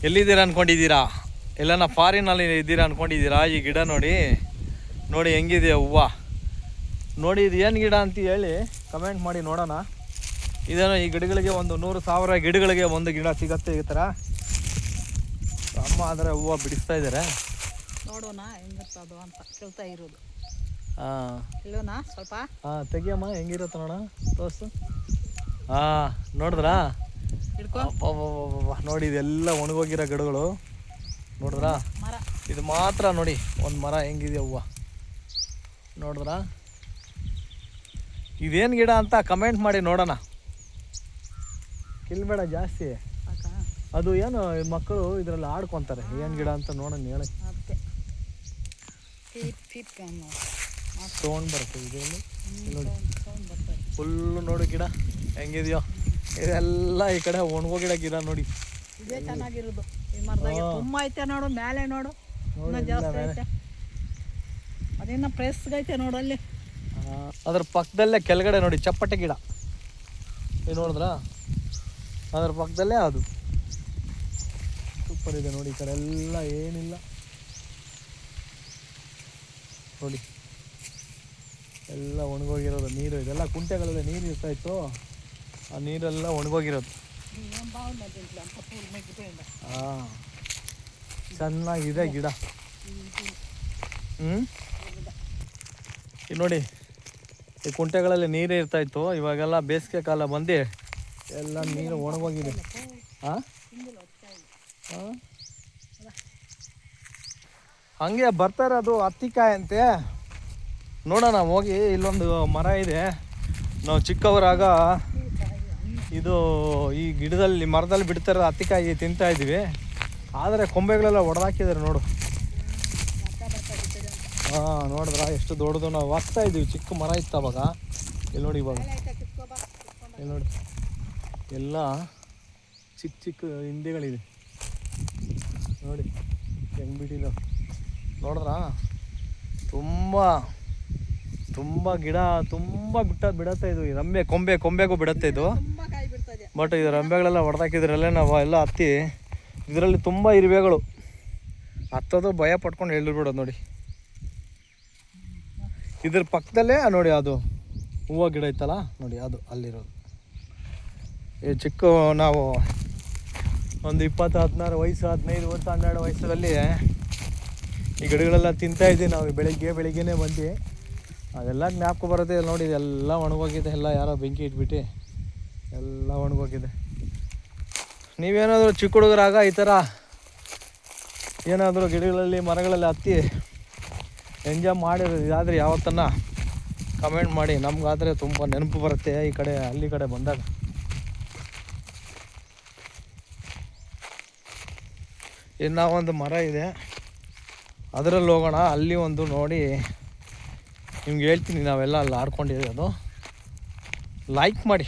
ಎಲ್ಲಿದ್ದೀರಾ ಅಂದ್ಕೊಂಡಿದ್ದೀರಾ? ಎಲ್ಲನ ಫಾರಿನಲ್ಲಿ ಇದ್ದೀರಾ ಅಂದ್ಕೊಂಡಿದ್ದೀರಾ? ಈ ಗಿಡ ನೋಡಿ ನೋಡಿ ಹೆಂಗಿದೆ ಹೂವು ನೋಡಿ. ಇದು ಏನು ಗಿಡ ಅಂತ ಹೇಳಿ ಕಮೆಂಟ್ ಮಾಡಿ ನೋಡೋಣ. ಇದೇನೋ ಈ ಗಿಡಗಳಿಗೆ ಒಂದು 100,000 ಗಿಡಗಳಿಗೆ ಒಂದು ಗಿಡ ಸಿಗತ್ತೆ ಈ ಥರ. ಅಮ್ಮ ಆದರೆ ಹೂವು ಬಿಡಿಸ್ತಾ ಇದ್ದಾರೆ. ನೋಡೋಣ ಹೆಂಗಿರ್ತದೋ ಅಂತ ಕೇಳ್ತಾ ಇರೋದು. ಹಾಂ ಇಲ್ಲೋಣ ಸ್ವಲ್ಪ. ಹಾಂ ತೆಗಿಯಮ್ಮ ಹೆಂಗಿರುತ್ತೆ ನೋಡೋಣ, ತೋರಿಸು. ಹಾಂ ನೋಡಿದ್ರಾ? ನೋಡಿ ಇದೆಲ್ಲ ಒಣಗೋಗಿರೋ ಗಿಡಗಳು ನೋಡಿದ್ರಾ? ಇದು ಮಾತ್ರ ನೋಡಿ ಒಂದು ಮರ ಹೆಂಗಿದೆ ಹೂವು ನೋಡಿದ್ರಾ? ಇದೇನು ಗಿಡ ಅಂತ ಕಮೆಂಟ್ ಮಾಡಿ ನೋಡೋಣ. ಕಿಲ್ಬೇಡ ಜಾಸ್ತಿ. ಅದು ಏನು ಮಕ್ಕಳು ಇದರಲ್ಲಿ ಆಡ್ಕೊತಾರೆ. ಏನು ಗಿಡ ಅಂತ ನೋಡೋಣ ಹೇಳಿ. ಸೌಂಡ್ ಬರುತ್ತೆ ಇದರಲ್ಲಿ ನೋಡಿ. ಫುಲ್ಲು ನೋಡಿ ಗಿಡ ಹೆಂಗಿದೆಯೋ. ಇದೆಲ್ಲ ಈ ಕಡೆ ಒಣಗೋಗಿಡ ಗಿಡ ನೋಡಿ. ಇದೇ ಚೆನ್ನಾಗಿರೋದು. ಈ ಮರದಾಗ ತುಂಬ ಐತೆ ನೋಡು, ಮೇಲೆ ನೋಡು ಜಾಸ್ತಿ ಐತೆ. ಅದೇನ ಫ್ರೆಶ್ಗೈತೆ ನೋಡು ಅಲ್ಲಿ. ಅದ್ರ ಪಕ್ಕದಲ್ಲೇ ಕೆಳಗಡೆ ನೋಡಿ ಚಪ್ಪಟೆ ಗಿಡ ಇದು ನೋಡಿದ್ರಾ? ಅದ್ರ ಪಕ್ಕದಲ್ಲೇ ಅದು ಸೂಪರ್ ಇದೆ ನೋಡಿ. ಈ ಕಡೆ ಎಲ್ಲ ಏನಿಲ್ಲ ನೋಡಿ, ಎಲ್ಲ ಒಣಗೋಗಿರೋದು ನೀರು. ಇದೆಲ್ಲ ಕುಂಟೆಗಳಲ್ಲಿ ನೀರು ಇರ್ತಾಯಿತ್ತು, ಆ ನೀರೆಲ್ಲ ಒಣಗೋಗಿರೋದು. ಹಾಂ ಚೆನ್ನಾಗಿದೆ ಗಿಡ. ಈಗ ನೋಡಿ ಈ ಕುಂಟೆಗಳಲ್ಲಿ ನೀರೇ ಇರ್ತಾಯಿತ್ತು. ಇವಾಗೆಲ್ಲ ಬೇಸಿಗೆ ಕಾಲ ಬಂದು ಎಲ್ಲ ನೀರು ಒಣಗೋಗಿದೆ. ಹಾಂ ಹಾಂ ಹಂಗೆ ಬರ್ತಾರೆ. ಅದು ಹತ್ತಿಕಾಯಿ ಅಂತೆ. ನೋಡೋಣ ಹೋಗಿ. ಇಲ್ಲೊಂದು ಮರ ಇದೆ. ನಾವು ಚಿಕ್ಕವರಾಗ ಇದು ಈ ಗಿಡದಲ್ಲಿ ಮರದಲ್ಲಿ ಬಿಡ್ತಾರೆ ಹತ್ತಿಕಾಯಿ ತಿಂತಾ ಇದ್ದೀವಿ. ಆದರೆ ಕೊಂಬೆಗಳೆಲ್ಲ ಒಡೆದಾಕಿದ್ದಾರೆ ನೋಡು. ಹಾಂ ನೋಡಿದ್ರಾ ಎಷ್ಟು ದೊಡ್ಡದು. ನಾವು ಹಾಕ್ತಾ ಇದ್ದೀವಿ. ಚಿಕ್ಕ ಮರ ಇತ್ತು ಅವಾಗ. ಇಲ್ಲಿ ನೋಡಿ ಇವಾಗ ಇಲ್ಲಿ ನೋಡಿ ಎಲ್ಲ ಚಿಕ್ಕ ಚಿಕ್ಕ ಹಿಂದೆಗಳಿದೆ ನೋಡಿ ಹೆಂಗೆ ಬಿಟ್ಟಿಲ್ಲ ನೋಡಿದ್ರಾ? ತುಂಬ ಗಿಡ ತುಂಬ ಬಿಡತ್ತೆ ಇದು. ರಂಬೆ ಕೊಂಬೆಗೂ ಬಿಡತ್ತೆ ಇದು. ಬಟ್ ಇದು ರಂಬೆಗಳೆಲ್ಲ ಹೊಡೆದಾಕಿದ್ರಲ್ಲೇ ನಾವು ಎಲ್ಲ ಹತ್ತಿ ಇದರಲ್ಲಿ ತುಂಬ ಇರುವೆಗಳು ಹತ್ತೋದು ಭಯ ಪಟ್ಕೊಂಡು ಎಳ್ಬಿಡೋದು ನೋಡಿ. ಇದ್ರ ಪಕ್ಕದಲ್ಲೇ ನೋಡಿ ಅದು ಹೂವು ಗಿಡ ಇತ್ತಲ್ಲ ನೋಡಿ, ಅದು ಅಲ್ಲಿರೋದು. ಈ ಚಿಕ್ಕ ನಾವು ಒಂದು 20, 16 ವಯಸ್ಸು, 15 ವರ್ಷ, 12 ವಯಸ್ಸಲ್ಲಿ ಈ ಗಿಡಗಳೆಲ್ಲ ತಿಂತಾಯಿದ್ವಿ ನಾವು. ಬೆಳಿಗ್ಗೆನೇ ಬಂದು ಅದೆಲ್ಲ ಜ್ಞಾಪಕ ಬರುತ್ತೆ ನೋಡಿ. ಇದೆಲ್ಲ ಒಣಗೋಗಿದೆ. ಎಲ್ಲ ಯಾರೋ ಬೆಂಕಿ ಇಟ್ಬಿಟ್ಟು ಎಲ್ಲ ಒಣಗೋಗಿದೆ. ನೀವೇನಾದರೂ ಚಿಕ್ಕ ಹುಡುಗರಾಗ ಈ ಥರ ಏನಾದರೂ ಗಿಡಗಳಲ್ಲಿ ಮರಗಳಲ್ಲಿ ಹತ್ತಿ ಎಂಜಾಯ್ ಮಾಡಿರೋದು ಇದಾದರೆ ಯಾವತ್ತನ್ನ ಕಮೆಂಟ್ ಮಾಡಿ. ನಮಗಾದರೆ ತುಂಬ ನೆನಪು ಬರುತ್ತೆ ಈ ಕಡೆ ಹಳ್ಳಿ ಕಡೆ ಬಂದಾಗ. ಇನ್ನು ಒಂದು ಮರ ಇದೆ, ಅದರಲ್ಲಿ ಹೋಗೋಣ. ಅಲ್ಲಿ ಒಂದು ನೋಡಿ ನಿಮ್ಗೆ ಹೇಳ್ತೀನಿ ನಾವೆಲ್ಲ ಅಲ್ಲಿ ಆಡ್ಕೊಂಡಿರೋದು. ಲೈಕ್ ಮಾಡಿ.